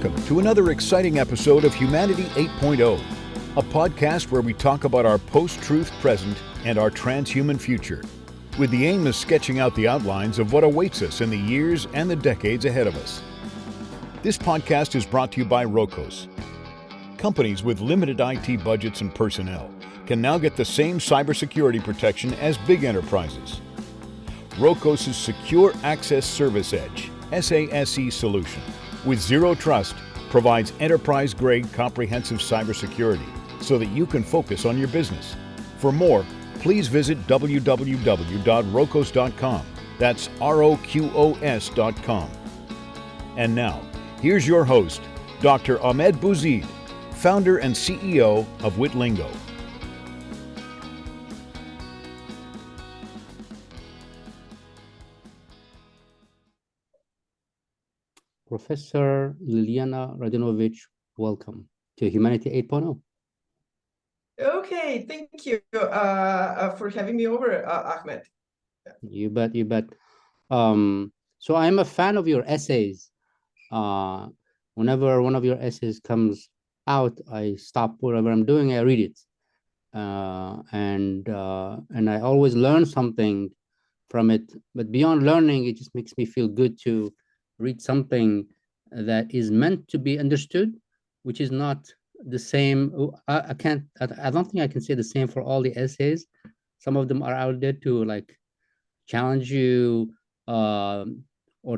Welcome to another exciting episode of Humanity 8.0, a podcast where we talk about our post-truth present and our transhuman future, with the aim of sketching out the outlines of what awaits us in the years and the decades ahead of us. This podcast is brought to you by Rokos. Companies with limited IT budgets and personnel can now get the same cybersecurity protection as big enterprises. Rokos' Secure Access Service Edge, SASE solution, with zero trust, provides enterprise-grade comprehensive cybersecurity so that you can focus on your business. For more, please visit www.rokos.com. That's ROQOS.com. And now, here's your host, Dr. Ahmed Bouzid, founder and CEO of Wittlingo. Professor Ljiljana Radenović, welcome to Humanity 8.0. Okay, thank you for having me over, Ahmed. You bet, you bet. So I'm a fan of your essays. Whenever one of your essays comes out, I stop whatever I'm doing, I read it. And I always learn something from it. But beyond learning, it just makes me feel good to read something that is meant to be understood, which is not the same. I don't think I can say the same for all the essays. Some of them are out there to like challenge you or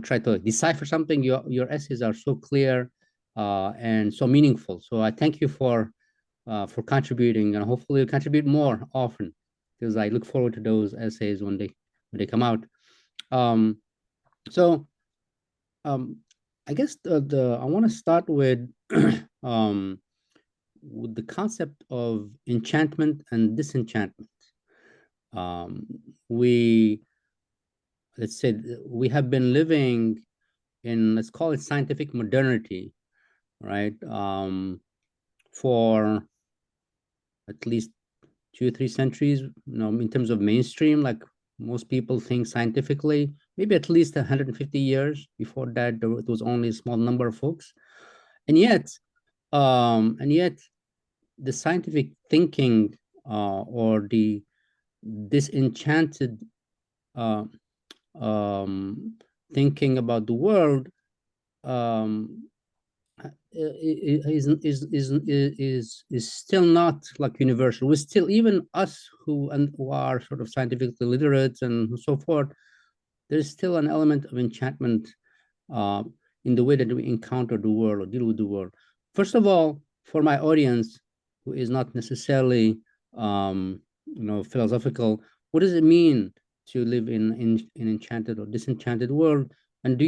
try to decipher something. Your essays are so clear and so meaningful. So I thank you for contributing, and hopefully you'll contribute more often, because I look forward to those essays when they come out. I guess I want to start with with the concept of enchantment and disenchantment. Let's say we have been living in, let's call it scientific modernity, right? For at least 2 or 3 centuries, in terms of mainstream, like most people think scientifically, maybe at least 150 years. Before that, it was only a small number of folks. And yet the scientific thinking or the disenchanted thinking about the world is still not like universal. We're still, even us who are sort of scientifically literate and so forth, there's still an element of enchantment in the way that we encounter the world or deal with the world. First of all, for my audience who is not necessarily philosophical, what does it mean to live in an enchanted or disenchanted world? And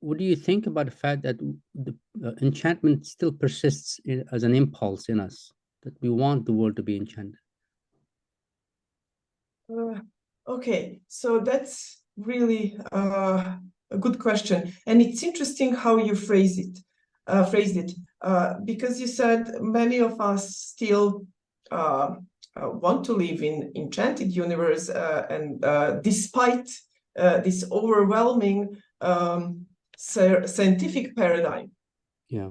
what do you think about the fact that the enchantment still persists as an impulse in us, that we want the world to be enchanted? Okay, so that's really a good question, and it's interesting how you phrased it, because you said many of us still want to live in enchanted universe, and despite this overwhelming scientific paradigm. Yeah.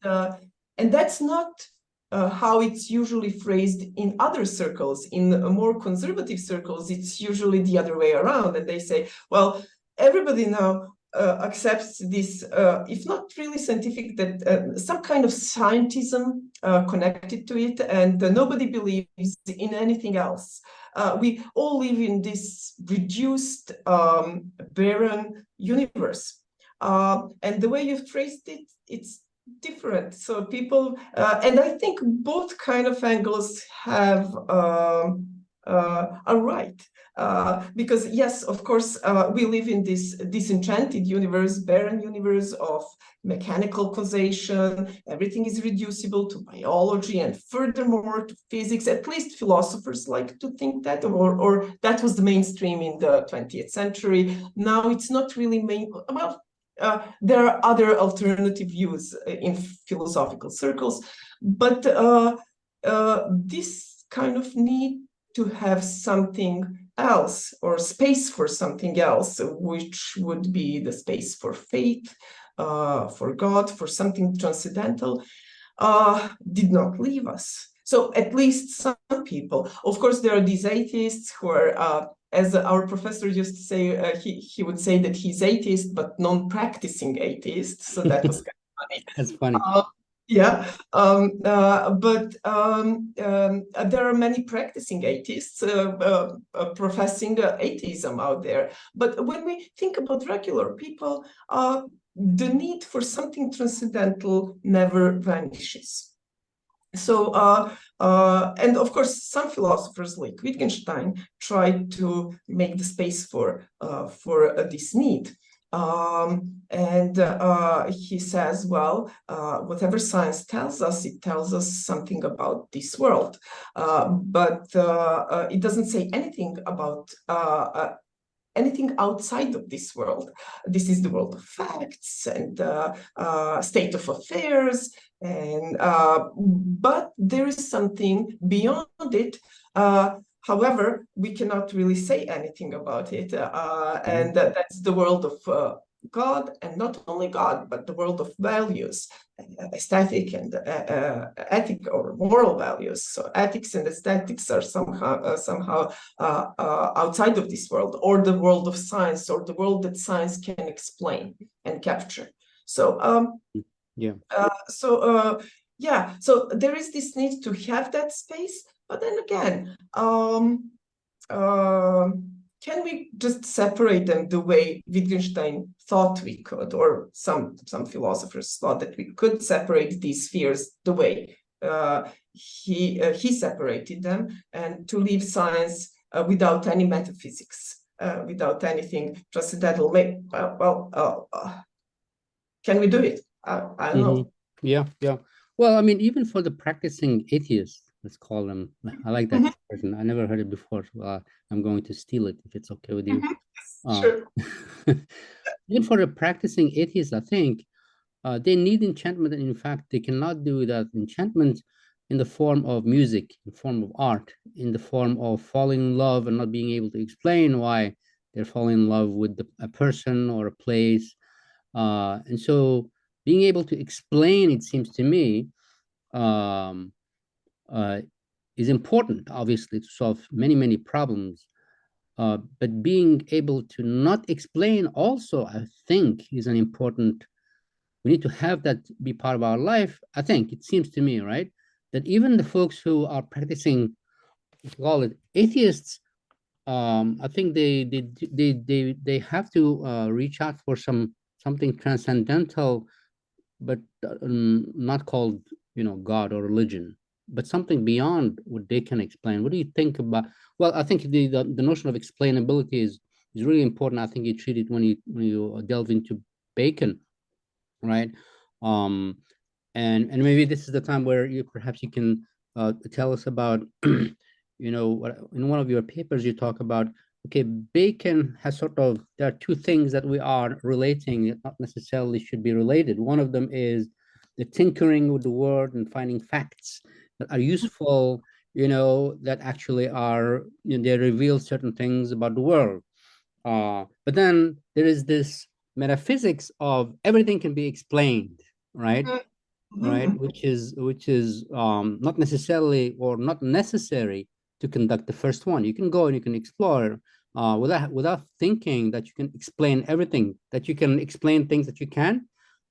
And that's not how it's usually phrased in other circles. In more conservative circles, it's usually the other way around, and they say, well, everybody now accepts this, if not really scientific, that some kind of scientism connected to it, and nobody believes in anything else. We all live in this reduced, barren universe. And the way you phrased it, it's different. So people, and I think both kind of angles have are right. Because yes, of course, we live in this disenchanted universe, barren universe of mechanical causation. Everything is reducible to biology and furthermore to physics. At least philosophers like to think that, or that was the mainstream in the 20th century. Now it's not really well, there are other alternative views in philosophical circles, but this kind of need to have something else or space for something else, which would be the space for faith, for God, for something transcendental, did not leave us. So at least some people. Of course, there are these atheists who are, as our professor used to say, he would say that he's atheist, but non-practicing atheist. So that was kind of funny. That's funny. Yeah, but there are many practicing atheists professing atheism out there. But when we think about regular people, the need for something transcendental never vanishes. So, and of course, some philosophers like Wittgenstein tried to make the space for this need. And he says, well, whatever science tells us, it tells us something about this world, but it doesn't say anything about anything outside of this world. This is the world of facts and state of affairs, and but there is something beyond it. However, we cannot really say anything about it, and that's the world of God, and not only God, but the world of values, aesthetic and ethic or moral values. So ethics and aesthetics are somehow outside of this world, or the world of science, or the world that science can explain and capture. So so there is this need to have that space. But then again, can we just separate them the way Wittgenstein thought we could, or some philosophers thought that we could separate these spheres the way he separated them, and to leave science without any metaphysics, without anything transcendental? Can we do it? I don't know. Yeah. Well, I mean, even for the practicing atheists, let's call them. I like that expression. I never heard it before. So I'm going to steal it if it's okay with you. Sure. Even for the practicing atheists, I think they need enchantment. And in fact, they cannot do that enchantment in the form of music, in the form of art, in the form of falling in love and not being able to explain why they're falling in love with a person or a place. And so being able to explain, it seems to me, is important, obviously, to solve many problems. But being able to not explain also, I think, is an important, we need to have that be part of our life. I think it seems to me, right, that even the folks who are practicing, call it atheists, I think they have to reach out for something transcendental, but not called, God or religion, but something beyond what they can explain. What do you think about? Well, I think the notion of explainability is really important. I think you treat it when you delve into Bacon, right? And maybe this is the time where perhaps you can tell us about, in one of your papers you talk about, okay, Bacon has there are two things that we are relating that not necessarily should be related. One of them is the tinkering with the word and finding facts that are useful, that actually are, they reveal certain things about the world. But then there is this metaphysics of everything can be explained, right? Right, which is not necessarily or not necessary to conduct the first one. You can go and you can explore without thinking that you can explain everything, that you can explain things that you can,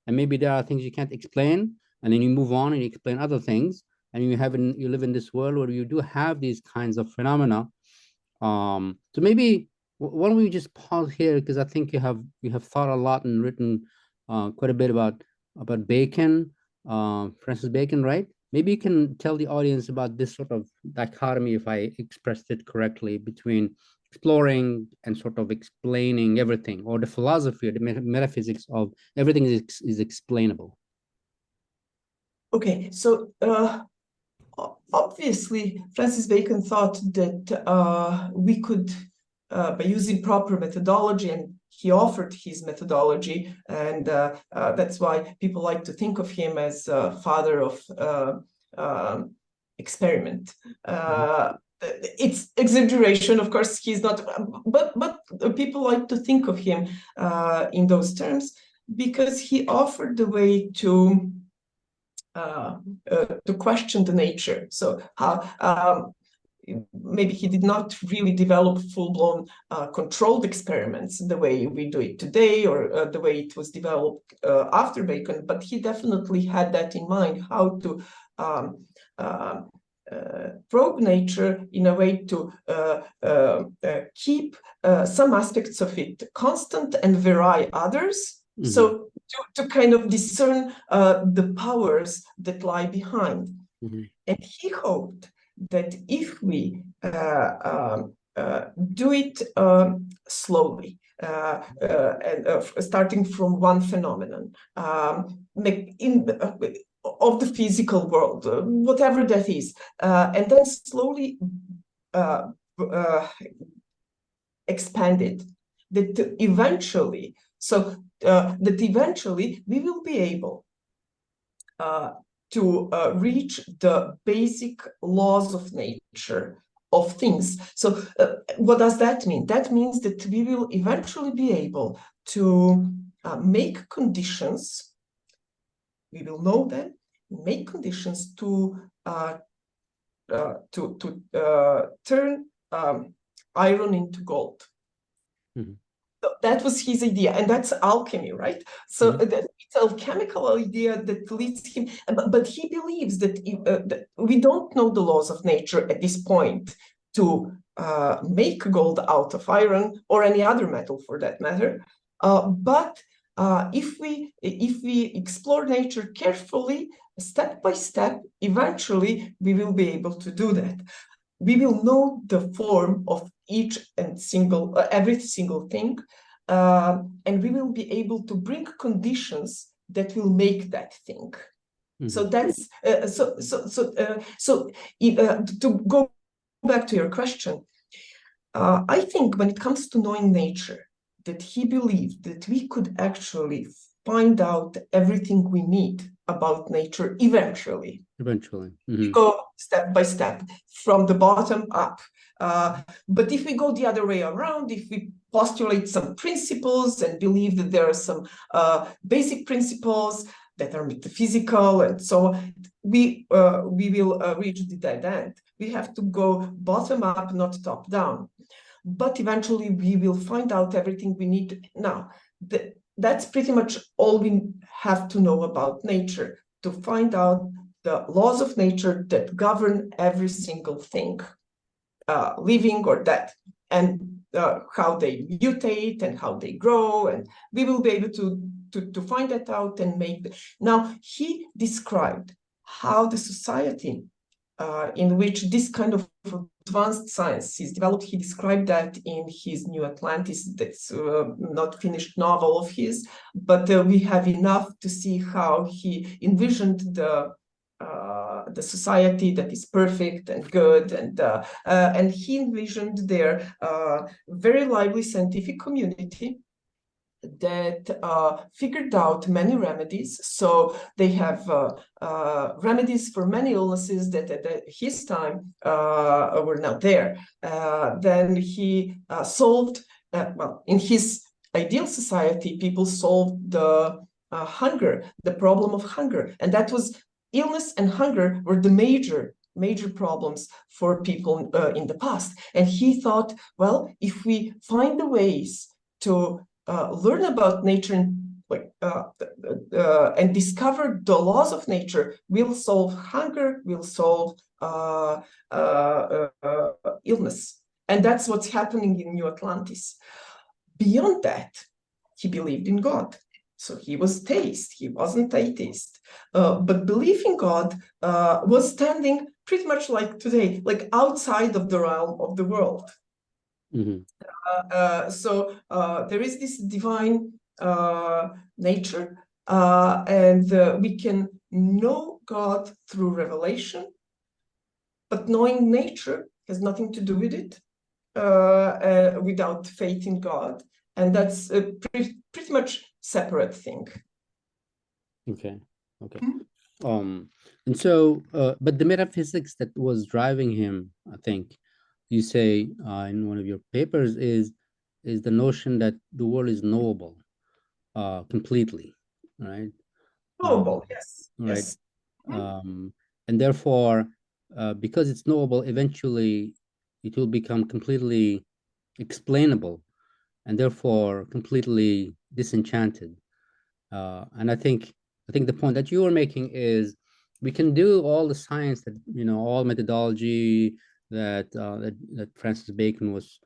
and maybe there are things you can't explain, and then you move on and you explain other things, and you live in this world where you do have these kinds of phenomena. So maybe why don't we just pause here, because I think you have thought a lot and written quite a bit about Bacon, Francis Bacon, right? Maybe you can tell the audience about this sort of dichotomy, if I expressed it correctly, between exploring and sort of explaining everything, or the philosophy or the metaphysics of everything is explainable. Okay, so obviously Francis Bacon thought that we could, by using proper methodology, and he offered his methodology, and that's why people like to think of him as father of experiment. It's exaggeration, of course. He's not, but people like to think of him in those terms. because he offered a way to question the nature. So how maybe he did not really develop full-blown controlled experiments the way we do it today, or the way it was developed after Bacon, but he definitely had that in mind, how to probe nature in a way to keep some aspects of it constant and vary others. Mm-hmm. So to kind of discern the powers that lie behind. Mm-hmm. And he hoped that if we do it slowly, starting from one phenomenon, of the physical world, whatever that is, and then slowly expand it, that eventually we will be able to reach the basic laws of nature of things. So what does that mean? That means that we will eventually be able to make conditions, we will know them, make conditions to turn iron into gold. Mm-hmm. So that was his idea, and that's alchemy, right? So mm-hmm. It's a chemical idea that leads him, but he believes that, that we don't know the laws of nature at this point to make gold out of iron or any other metal for that matter. But if we explore nature carefully, step by step, eventually we will be able to do that. We will know the form of each and every single thing, and we will be able to bring conditions that will make that thing. Mm-hmm. So that's to go back to your question. I think when it comes to knowing nature, that he believed that we could actually find out everything we need about nature eventually. Mm-hmm. Go step by step from the bottom up. But if we go the other way around, if we postulate some principles and believe that there are some basic principles that are metaphysical and so on, we will reach the dead end. We have to go bottom up, not top down. But eventually we will find out everything we need. Now, that's pretty much all we have to know about nature, to find out the laws of nature that govern every single thing, living or dead, and how they mutate and how they grow, and we will be able to find that out and make. Now, he described how the society in which this kind of advanced science is developed. He described that in his New Atlantis, that's not finished novel of his, but we have enough to see how he envisioned the society that is perfect and good, and he envisioned their very lively scientific community that figured out many remedies. So they have remedies for many illnesses that at his time were not there. Then he solved, well, in his ideal society, people solved the the problem of hunger. And that was, illness and hunger were the major problems for people in the past. And he thought, well, if we find the ways to learn about nature and discover the laws of nature, we'll solve hunger, we'll solve illness. And that's what's happening in New Atlantis. Beyond that, he believed in God. So he was theist, he wasn't atheist. But belief in God was standing pretty much like today, like outside of the realm of the world. Mm-hmm. So there is this divine nature, and we can know God through revelation, but knowing nature has nothing to do with it without faith in God, and that's a pretty much separate thing. Okay. Mm-hmm. And so, but the metaphysics that was driving him, I think, you say in one of your papers, is the notion that the world is knowable. completely, right? Knowable, yes. Right. Yes. And therefore, because it's knowable, eventually it will become completely explainable and therefore completely disenchanted. And I think the point that you were making is we can do all the science that, all methodology that Francis Bacon was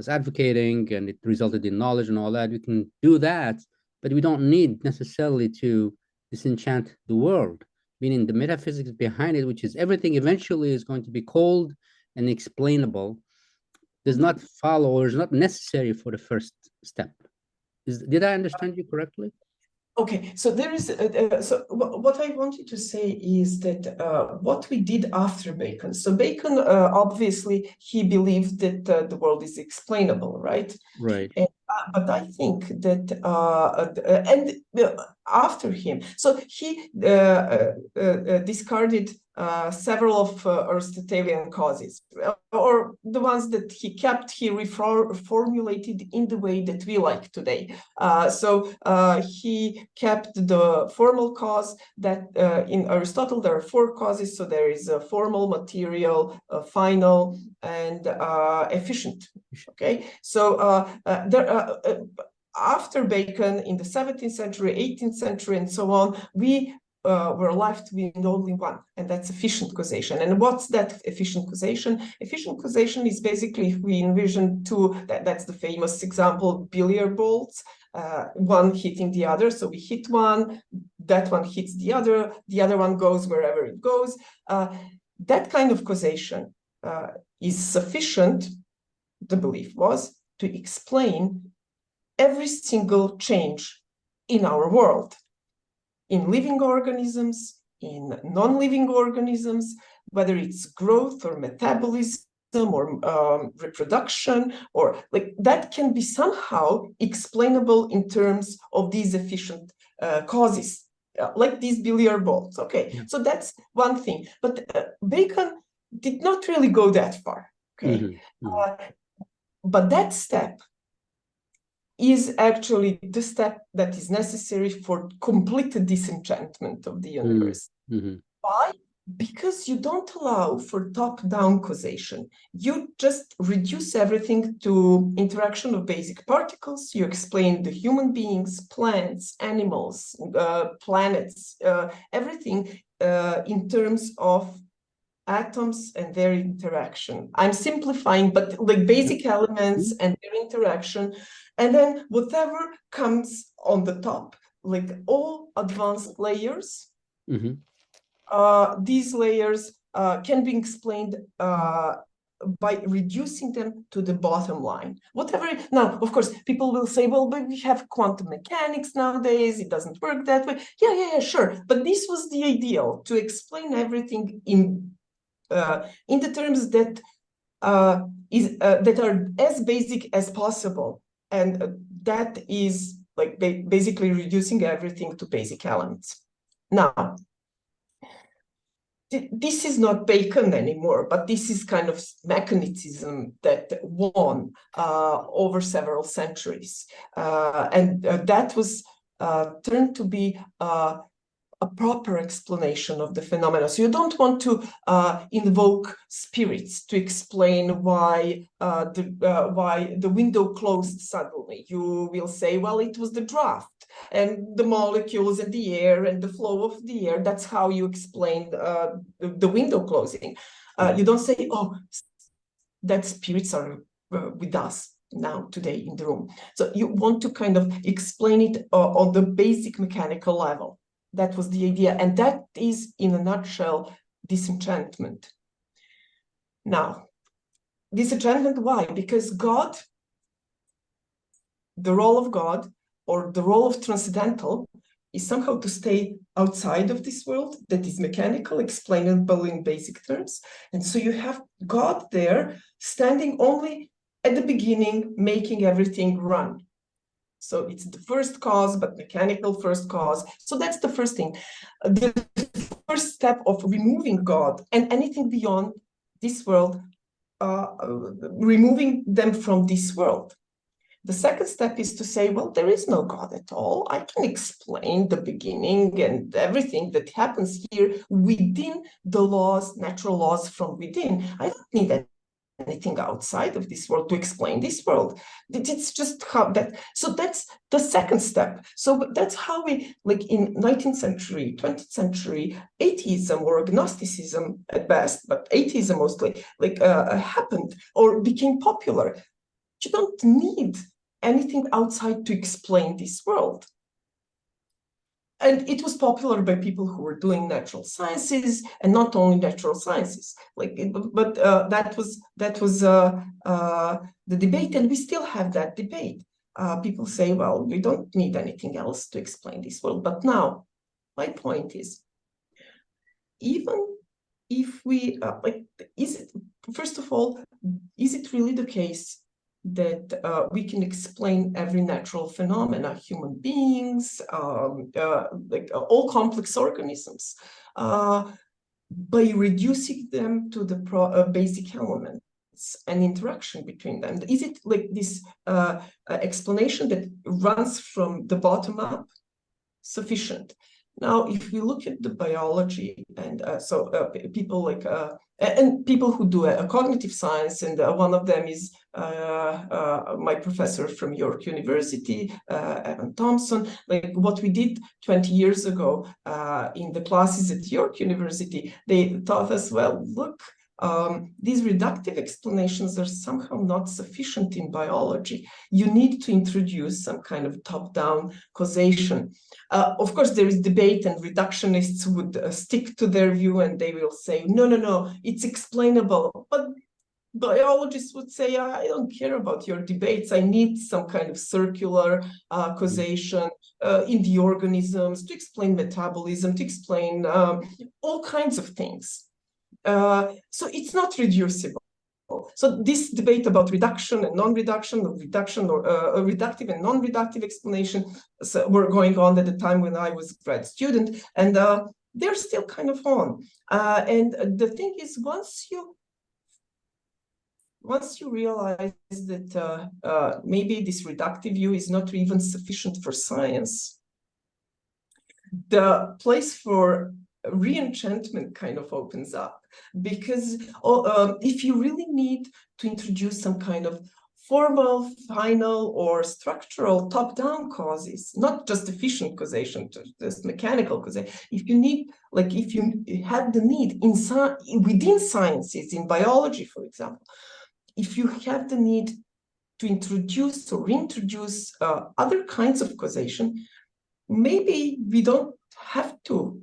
advocating, and it resulted in knowledge and all that. We can do that, but we don't need necessarily to disenchant the world, meaning the metaphysics behind it, which is everything eventually is going to be cold and explainable, does not follow or is not necessary for the first step. Did I understand you correctly? Okay, so there is what I wanted to say is that what we did after Bacon. So Bacon, obviously, he believed that the world is explainable, right? Right. But I think that after him, so he discarded several of Aristotelian causes, or the ones that he kept, he reformulated in the way that we like today. So he kept the formal cause that in Aristotle there are four causes. So there is a formal, material, final, and efficient. Okay, so after Bacon in the 17th century, 18th century, and so on, we were left with only one, and that's efficient causation. And what's that efficient causation? Efficient causation is basically, if we envision two, that's the famous example, billiard balls, one hitting the other. So we hit one, that one hits the other one goes wherever it goes. That kind of causation is sufficient, the belief was, to explain every single change in our world, in living organisms, in non-living organisms, whether it's growth or metabolism or reproduction, or like that can be somehow explainable in terms of these efficient causes, like these billiard balls. Okay, yeah. So that's one thing. But Bacon did not really go that far. Okay, but that step is actually the step that is necessary for complete disenchantment of the universe. Why? Because you don't allow for top-down causation. You just reduce everything to interaction of basic particles. You explain the human beings, plants, animals, planets, everything in terms of atoms and their interaction. I'm simplifying, but like basic elements and their interaction. And then whatever comes on the top, like all advanced layers, these layers can be explained by reducing them to the bottom line. Whatever. Now, of course, people will say, well, but we have quantum mechanics nowadays. It doesn't work that way. Yeah, sure. But this was the ideal, to explain everything in the terms that that are as basic as possible, and that is like basically reducing everything to basic elements. Now, this is not Bacon anymore, but this is kind of mechanism that won over several centuries, and that was turned to be a proper explanation of the phenomena. So you don't want to invoke spirits to explain why the window closed suddenly. You will say, well, it was the draft and the molecules and the air and the flow of the air. That's how you explain the window closing. You don't say, oh, that spirits are with us now today in the room. So you want to kind of explain it on the basic mechanical level. That was the idea, and that is, in a nutshell, disenchantment. Now, disenchantment, why? Because God, the role of God, or the role of transcendental, is somehow to stay outside of this world that is mechanical, explainable in basic terms. And so you have God there, standing only at the beginning, making everything run. So it's the first cause, but mechanical first cause. So that's the first thing. The first step of removing God and anything beyond this world, removing them from this world. The second step is to say, well, there is no God at all. I can explain the beginning and everything that happens here within the laws, natural laws from within. I don't need anything outside of this world to explain this world. It's just how that, so that's the second step. So that's how we, like in 19th century, 20th century, atheism or agnosticism at best, but atheism mostly, like happened or became popular. You don't need anything outside to explain this world. And it was popular by people who were doing natural sciences, and not only natural sciences. That was the debate, and we still have that debate. People say, well, we don't need anything else to explain this world. But now, my point is, even if we first of all, is it really the case that we can explain every natural phenomena, human beings, all complex organisms, by reducing them to the basic elements and interaction between them? Is it like this explanation that runs from the bottom up sufficient? Now, if we look at the biology, and people like and people who do a cognitive science, and one of them is my professor from York University, Evan Thompson. Like what we did 20 years ago in the classes at York University, they taught us, well, look, these reductive explanations are somehow not sufficient in biology. You need to introduce some kind of top-down causation. Of course, there is debate, and reductionists would stick to their view, and they will say, no, it's explainable. But biologists would say, I don't care about your debates. I need some kind of circular causation in the organisms to explain metabolism, to explain all kinds of things. So it's not reducible. So this debate about reduction and non-reduction, or reduction or reductive and non-reductive explanation were going on at the time when I was a grad student, and they're still kind of on. And the thing is, once you realize that maybe this reductive view is not even sufficient for science, the place for re-enchantment kind of opens up. Because if you really need to introduce some kind of formal, final, or structural top-down causes, not just efficient causation, just mechanical causation, if you have the need within sciences, in biology, for example, if you have the need to introduce or reintroduce other kinds of causation, maybe we don't have to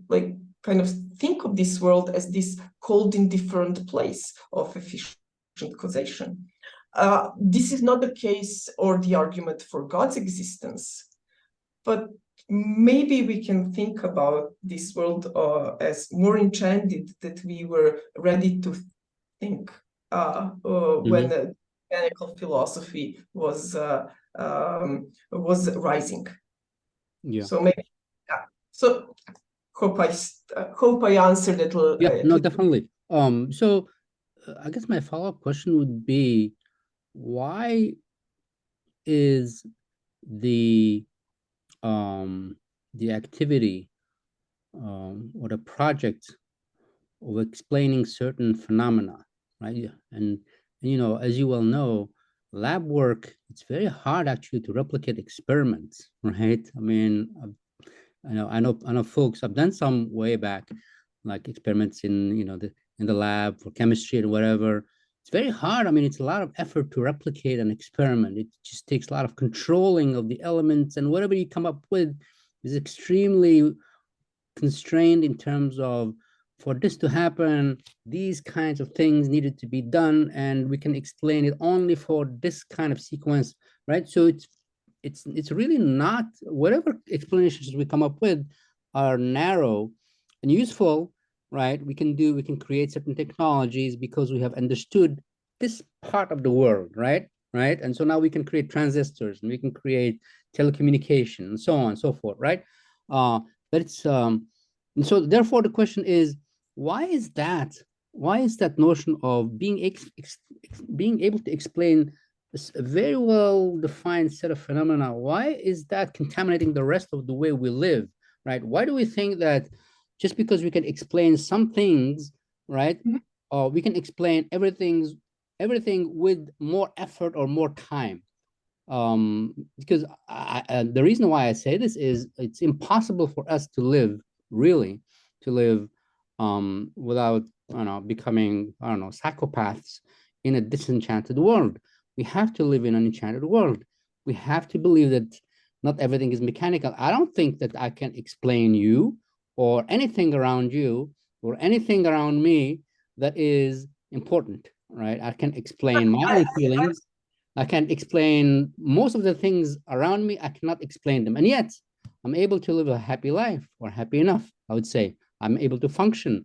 kind of think of this world as this cold, indifferent place of efficient causation. This is not the case or the argument for God's existence, but maybe we can think about this world as more enchanted that we were ready to think when the mechanical philosophy was rising. Yeah. So maybe, yeah. So hope I answered it. Yeah, no, definitely. So I guess my follow-up question would be, why is the activity or the project of explaining certain phenomena, right? And you know, as you well know, lab work, it's very hard actually to replicate experiments, right? I mean, I know folks, I've done some way back, like experiments in, you know, in the lab for chemistry and whatever. It's very hard. I mean, it's a lot of effort to replicate an experiment. It just takes a lot of controlling of the elements, and whatever you come up with is extremely constrained in terms of, for this to happen, these kinds of things needed to be done, and we can explain it only for this kind of sequence, right? So it's really not, whatever explanations we come up with are narrow and useful, right? We can create certain technologies because we have understood this part of the world, right? And so now we can create transistors, and we can create telecommunication, and so on and so forth, right? But it's and so therefore the question is, why is that notion of being able to explain a very well-defined set of phenomena. Why is that contaminating the rest of the way we live, right? Why do we think that just because we can explain some things, right, we can explain everything with more effort or more time? Because the reason why I say this is it's impossible for us to live, really, to live without, becoming, psychopaths in a disenchanted world. We have to live in an enchanted world. We have to believe that not everything is mechanical. I don't think that I can explain you or anything around you or anything around me that is important, right? I can explain my own feelings. I can explain most of the things around me. I cannot explain them. And yet I'm able to live a happy life, or happy enough, I would say. I'm able to function.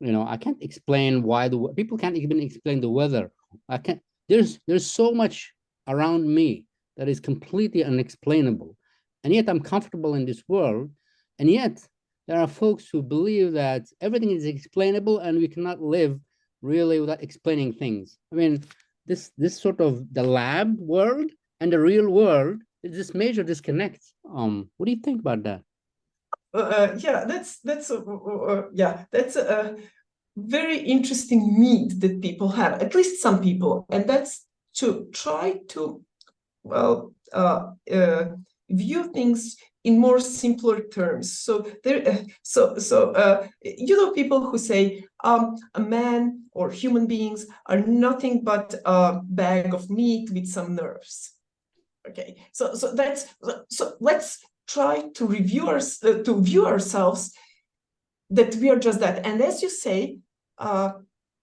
I can't explain why people can't even explain the weather. I can't, there's so much around me that is completely unexplainable. And yet I'm comfortable in this world. And yet there are folks who believe that everything is explainable and we cannot live really without explaining things. I mean, this sort of the lab world and the real world is this major disconnect. What do you think about that? Yeah, that's a very interesting need that people have, at least some people, and that's to try to view things in more simpler terms. So there, people who say a man or human beings are nothing but a bag of meat with some nerves. Okay, so let's try to view ourselves that we are just that. And as you say,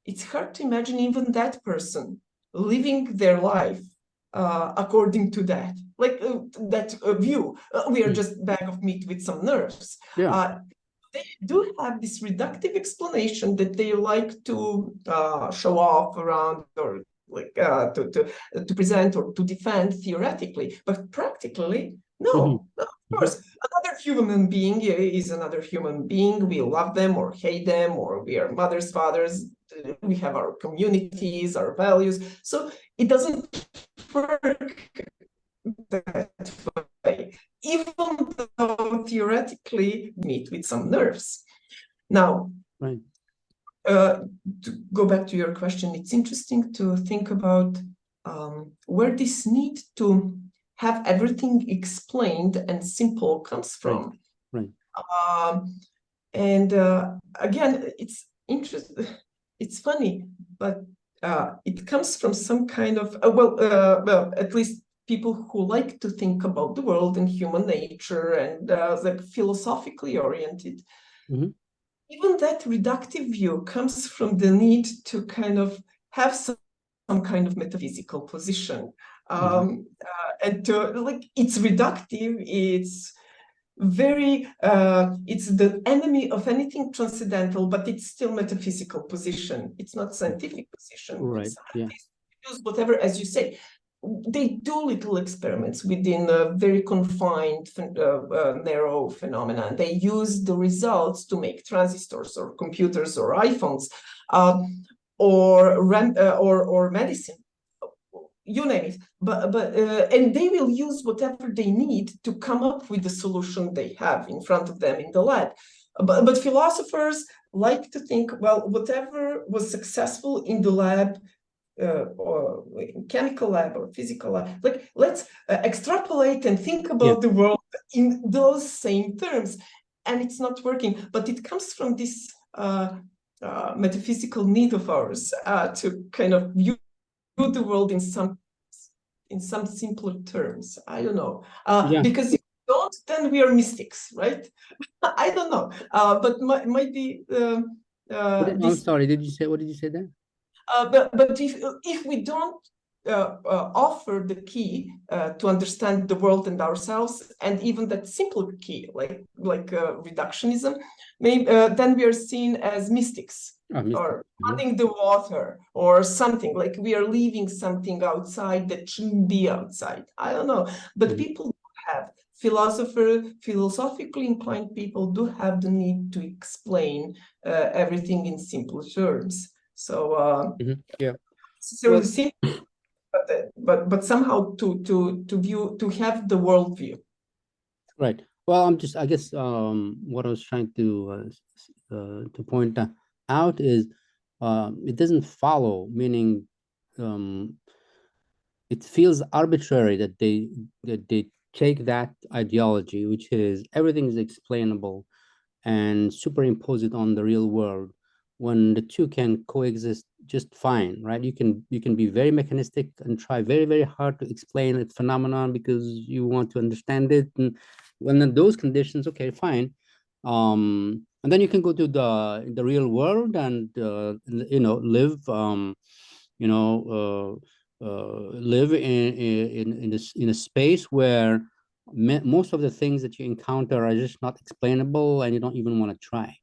it's hard to imagine even that person living their life according to that, view. We are just a bag of meat with some nerves. Yeah. They do have this reductive explanation that they like to show off around, or to present or to defend theoretically, but practically, no. Of course, another human being is another human being. We love them or hate them, or we are mothers, fathers. We have our communities, our values. So it doesn't work that way, even though theoretically meet with some nerves. Now, right. To go back to your question, it's interesting to think about where this need to have everything explained and simple comes from. Right. And again, it's interesting. It's funny, but it comes from some kind of at least people who like to think about the world and human nature and philosophically oriented. Even that reductive view comes from the need to kind of have some kind of metaphysical position. And to, it's reductive, it's very, it's the enemy of anything transcendental, but it's still metaphysical position. It's not scientific position. Right, yeah. Use whatever, as you say. They do little experiments within a very confined, narrow phenomena. And they use the results to make transistors or computers or iPhones, or medicine, you name it. And they will use whatever they need to come up with the solution they have in front of them in the lab. But philosophers like to think, well, whatever was successful in the lab, or chemical lab or physical lab, let's extrapolate and think about the world in those same terms. And it's not working, but it comes from this metaphysical need of ours to kind of view the world in some simpler terms. I don't know, because if we don't, then we are mystics, right? I don't know, but might be. I'm sorry. What did you say there? But if we don't offer the key to understand the world and ourselves, and even that simpler key, like reductionism, maybe then we are seen as mystics, or flooding the water, or something, like we are leaving something outside that shouldn't be outside. I don't know, but people have philosophically inclined people do have the need to explain everything in simple terms. So yeah. So but somehow to have the worldview. Right. Well, I guess what I was trying to point out is it doesn't follow, meaning it feels arbitrary that they take that ideology, which is everything is explainable, and superimpose it on the real world, when the two can coexist just fine, right? You can be very mechanistic and try very, very hard to explain a phenomenon because you want to understand it, and when in those conditions, okay, fine. And then you can go to the real world and live live in a space where most of the things that you encounter are just not explainable, and you don't even want to try,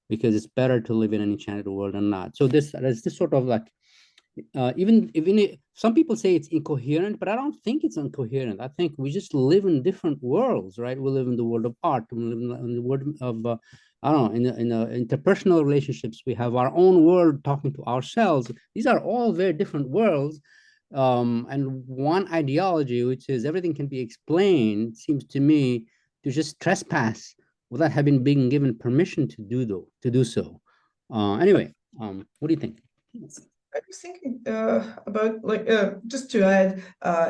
because it's better to live in an enchanted world than not. So there's this sort of like, even some people say it's incoherent, but I don't think it's incoherent. I think we just live in different worlds, right? We live in the world of art, we live in the world of I don't know, in the interpersonal relationships, we have our own world talking to ourselves. These are all very different worlds. And one ideology, which is everything can be explained, seems to me to just trespass without having been given permission to do so. Anyway, what do you think? I was thinking about, like, just to add,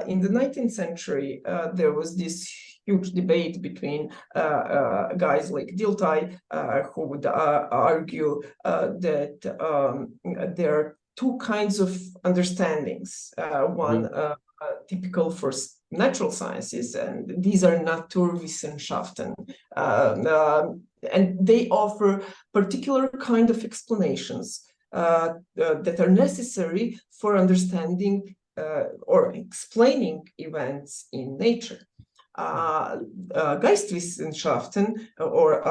in the 19th century, there was this huge debate between guys like Dilthey, who would argue that there are two kinds of understandings. One typical for natural sciences, and these are Naturwissenschaften, and they offer particular kind of explanations that are necessary for understanding or explaining events in nature. Geistwissenschaften, or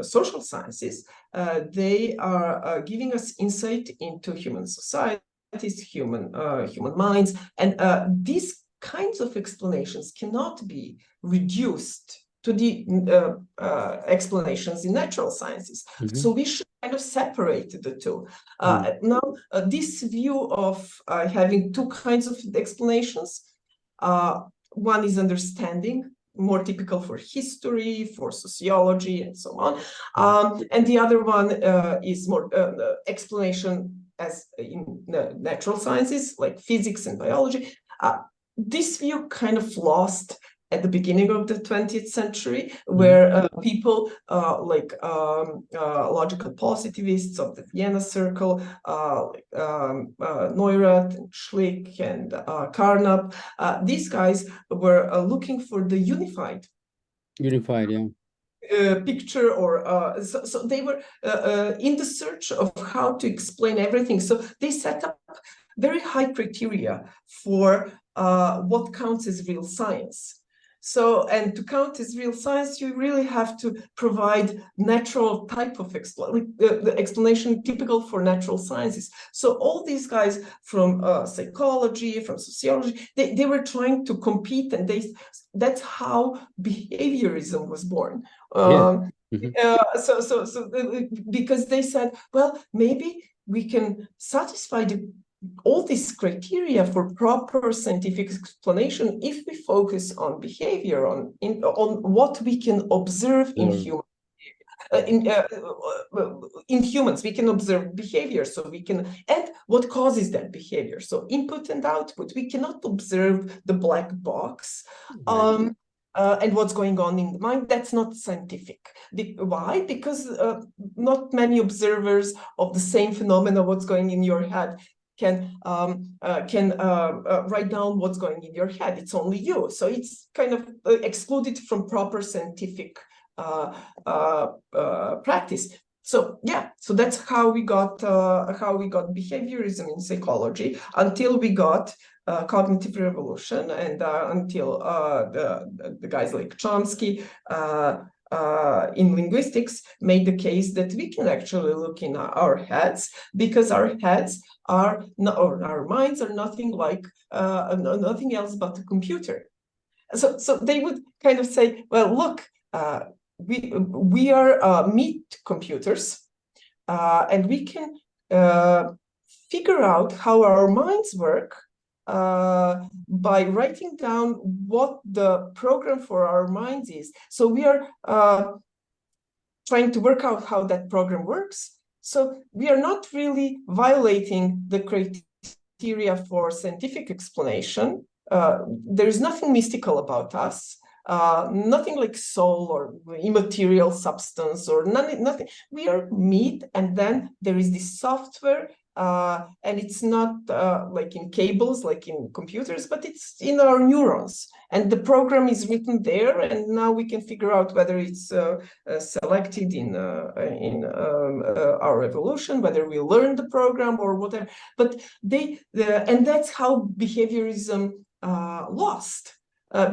social sciences, they are giving us insight into human societies, human minds, and these kinds of explanations cannot be reduced to the explanations in natural sciences. So we should kind of separate the two. Now, this view of having two kinds of explanations, one is understanding, more typical for history, for sociology, and so on. And the other one is more explanation as in natural sciences, like physics and biology. This view kind of lost at the beginning of the 20th century, where people like logical positivists of the Vienna Circle, like Neurath and Schlick and Carnap, these guys were looking for the unified, picture, or so they were in the search of how to explain everything. So they set up very high criteria for what counts as real science. So, and to count as real science, you really have to provide natural type of the explanation typical for natural sciences. So all these guys from psychology, from sociology, they were trying to compete, and that's how behaviorism was born. Because they said, well, maybe we can satisfy all these criteria for proper scientific explanation if we focus on behavior, on what we can observe in human in humans. We can observe behavior, so we can, and what causes that behavior. So input and output. We cannot observe the black box. And what's going on in the mind, that's not scientific. Why? Because not many observers of the same phenomena, what's going in your head, can write down what's going in your head. It's only you. So it's kind of excluded from proper scientific practice. So yeah, so that's how we got behaviorism in psychology, until we got cognitive revolution, and until the guys like Chomsky in linguistics made the case that we can actually look in our heads, because our heads are not, or our minds are nothing like nothing else but a computer. So they would kind of say, well, look, we are meat computers, and we can figure out how our minds work by writing down what the program for our minds is. So we are trying to work out how that program works. So we are not really violating the criteria for scientific explanation. There is nothing mystical about us, nothing like soul or immaterial substance or nothing. We are meat, and then there is this software, and it's not like in cables, like in computers, but it's in our neurons. And the program is written there, and now we can figure out whether it's selected in our evolution, whether we learn the program or whatever. But and that's how behaviorism lost.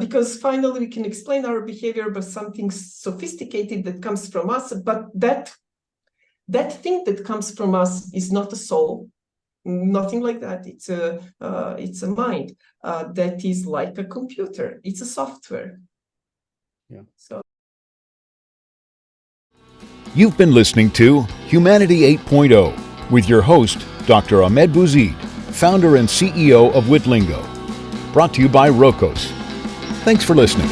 Because finally we can explain our behavior by something sophisticated that comes from us, but that thing that comes from us is not a soul, nothing like that. It's a mind that is like a computer. It's a software. Yeah. So You've been listening to Humanity 8.0 with your host, Dr. Ahmed Bouzid, founder and CEO of Witlingo. Brought to you by Rokos. Thanks for listening.